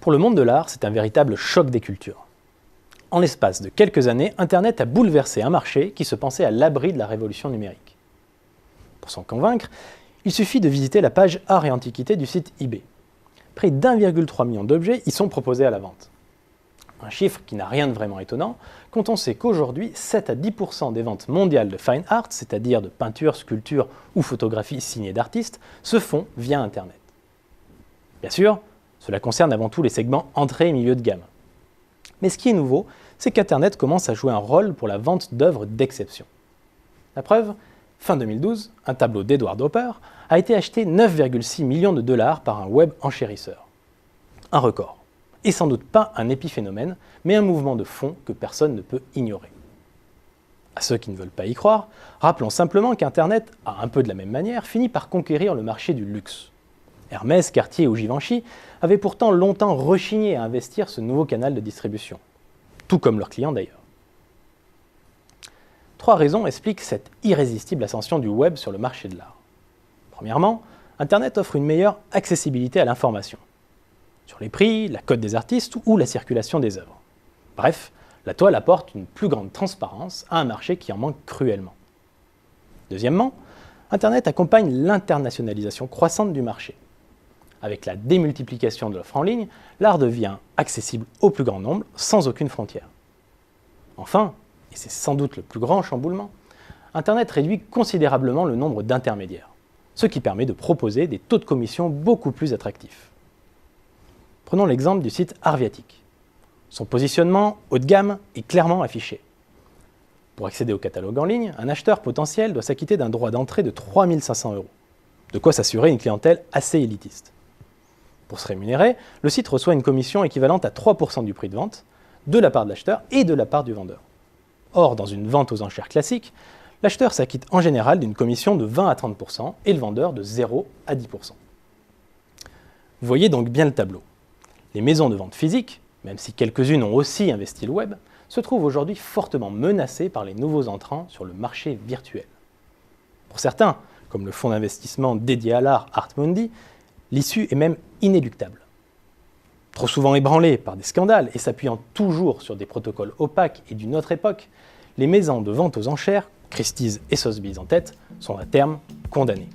Pour le monde de l'art, c'est un véritable choc des cultures. En l'espace de quelques années, Internet a bouleversé un marché qui se pensait à l'abri de la révolution numérique. Pour s'en convaincre, il suffit de visiter la page Art et Antiquités du site eBay. Près d'1,3 million d'objets y sont proposés à la vente. Un chiffre qui n'a rien de vraiment étonnant, quand on sait qu'aujourd'hui, 7 à 10% des ventes mondiales de fine art, c'est-à-dire de peintures, sculptures ou photographies signées d'artistes, se font via Internet. Bien sûr, cela concerne avant tout les segments entrée et milieu de gamme. Mais ce qui est nouveau, c'est qu'Internet commence à jouer un rôle pour la vente d'œuvres d'exception. La preuve, fin 2012, un tableau d'Edward Hopper a été acheté 9,6 millions de dollars par un web enchérisseur. Un record. Et sans doute pas un épiphénomène, mais un mouvement de fond que personne ne peut ignorer. À ceux qui ne veulent pas y croire, rappelons simplement qu'Internet a un peu de la même manière fini par conquérir le marché du luxe. Hermès, Cartier ou Givenchy avaient pourtant longtemps rechigné à investir ce nouveau canal de distribution, tout comme leurs clients d'ailleurs. 3 raisons expliquent cette irrésistible ascension du web sur le marché de l'art. Premièrement, Internet offre une meilleure accessibilité à l'information, sur les prix, la cote des artistes ou la circulation des œuvres. Bref, la toile apporte une plus grande transparence à un marché qui en manque cruellement. Deuxièmement, Internet accompagne l'internationalisation croissante du marché. Avec la démultiplication de l'offre en ligne, l'art devient accessible au plus grand nombre sans aucune frontière. Enfin, et c'est sans doute le plus grand chamboulement, Internet réduit considérablement le nombre d'intermédiaires, ce qui permet de proposer des taux de commission beaucoup plus attractifs. Prenons l'exemple du site Arviatique. Son positionnement haut de gamme est clairement affiché. Pour accéder au catalogue en ligne, un acheteur potentiel doit s'acquitter d'un droit d'entrée de 3 500 €, de quoi s'assurer une clientèle assez élitiste. Pour se rémunérer, le site reçoit une commission équivalente à 3% du prix de vente, de la part de l'acheteur et de la part du vendeur. Or, dans une vente aux enchères classique, l'acheteur s'acquitte en général d'une commission de 20 à 30% et le vendeur de 0 à 10%. Vous voyez donc bien le tableau. Les maisons de vente physiques, même si quelques-unes ont aussi investi le web, se trouvent aujourd'hui fortement menacées par les nouveaux entrants sur le marché virtuel. Pour certains, comme le fonds d'investissement dédié à l'art Artmundi, l'issue est même inéluctable. Trop souvent ébranlées par des scandales et s'appuyant toujours sur des protocoles opaques et d'une autre époque, les maisons de vente aux enchères, Christie's et Sotheby's en tête, sont à terme condamnées.